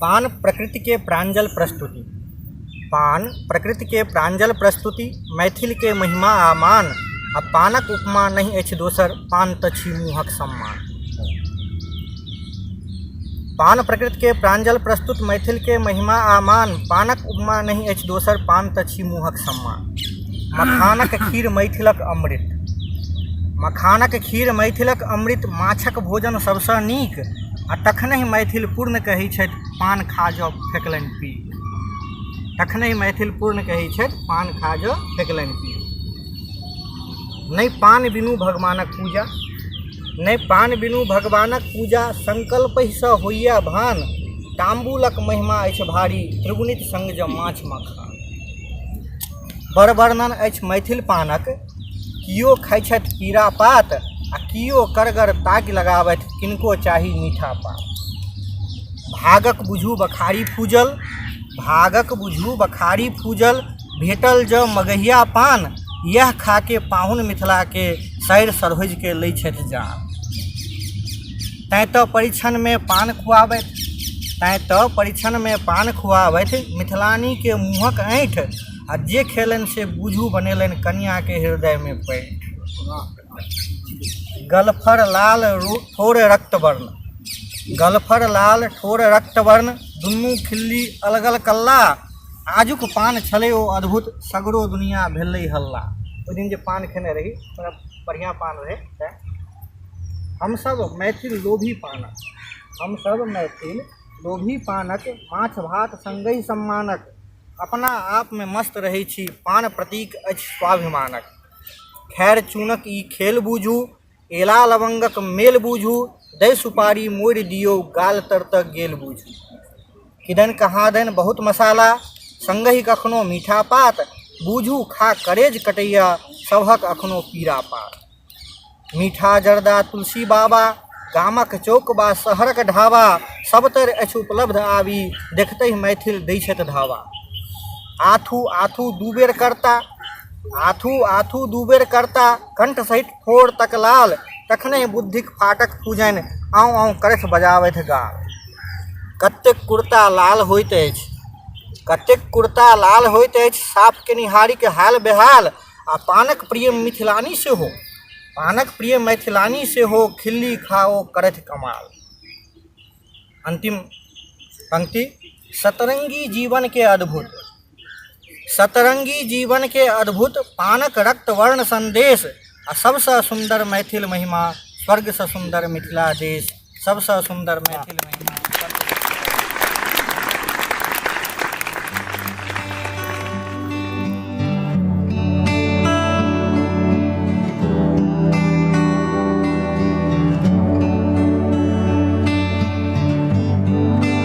पान प्रकृति के प्रांजल प्रस्तुति। पान प्रकृति के प्रांजल प्रस्तुति, मैथिल के महिमा आमान। आ पानक उपमा नहीं अछि दोसर, पान तछि मुँहक सम्मान। पान प्रकृति के प्रांजल प्रस्तुत, मैथिल के महिमा आमान। पानक उपमा नहीं अछि दोसर, पान तछि मुँहक सम्मान। मखानक खीर मैथिलक अमृत। मखानक खीर मैथिलक अमृत, माछक भोजन सबसँ नीक। आ तखनहि मैथिल पूर्ण कहै छथि, पान खा जाउ फेकलनि पीक। तखनहि मैथिल पूर्ण कहै छथि, पान खा जाउ फेकलनि पीक। नहि पान बिनु भगवानक पूजा, नहि पान बिनु भगवानक पूजा। संकल्पहिसँ होइया भान, ताम्बूलक महिमा अछि भारी। त्रिगुणित संग जँ माछ मखान। बड़ वर्णन अछि मैथिल पानक, किओ खाइ छथि पीरा पात। आ किओ करगर ताकि लगावथि, किनको चाही मीठा पात। भागक बुझू बखारी फूजल, भागक बुझू बखारी फूजल। भेटल जँ मगहिया पान, यह खाके पाहुन मिथिलाके सैर सरोजके लै छथि जान। तैँ तऽ परिछनमे पान खुआबथि, तैँ तऽ परिछनमे पान खुआबथि। मिथिलानीके मुँहक ऐँठ, आ जे खेलनि से बुझू बनेलनि कन्याके हृदयमे पैठ। गलफर लाल ठोर रक्तवर्ण, गलफर लाल ठोर रक्तवर्ण। दुनू खिल्ली अलगल कल्ला, आजुक पान छलै ओ अद्भुत। सगरो दुनिया भेलै हल्ला। ओहि दिन जे पान खेने रही बड़ा बढ़िआँ पान रहै। तैँ हमसब मैथिल लोभी पानक, हमसब मैथिल लोभी पानक। माछ भात संगहि सम्मानक, अपना आपमे मस्त रहै छी। पान प्रतीक अछि स्वाभिमानक। खैर चूनक ई खेल बूझू, एला लवंगक मेल बूझू। दै सुपारी मोड़ि दियौ, गाल तर तक गेल बूझू। किदन कहादन बहुत मसाला, संगहि कखनो मीठा पात। बूझू खा करेज कटैया, सभक अखनो पीरा पात। मीठा जर्दा तुलसी बाबा, गामक चौक बा शहरक ढाबा। सबतर अछि उपलब्ध आबी, देखतहि मैथिल दै छथि धावा। आथू आथू दू बेर करता, आथू आथू दू बेर करता। कंठ सहित ठोर तक लाल, तखनहि बुद्धिक फाटक पूजनि। आँव आँव करथि बजाबथि गाल। कतेक कुर्ता लाल होइत अछि, कतेक कुर्ता लाल होइत अछि। साफ केनिहारीक हाल बेहाल। आ पानक प्रिय मिथिलानी सेहो, पानक प्रिय मैथिलानी सेहो। खिल्ली खाओ करथि कमाल। अंतिम पंक्ति। सतरंगी जीवन के अद्भुत, सतरंगी जीवन के अद्भुत। पानक रक्तवर्ण संदेश, आ सबसँ सुंदर मैथिल महिमा। स्वर्ग सँ सुंदर मिथिला देश, सबसँ सुंदर मैथिल महिमा।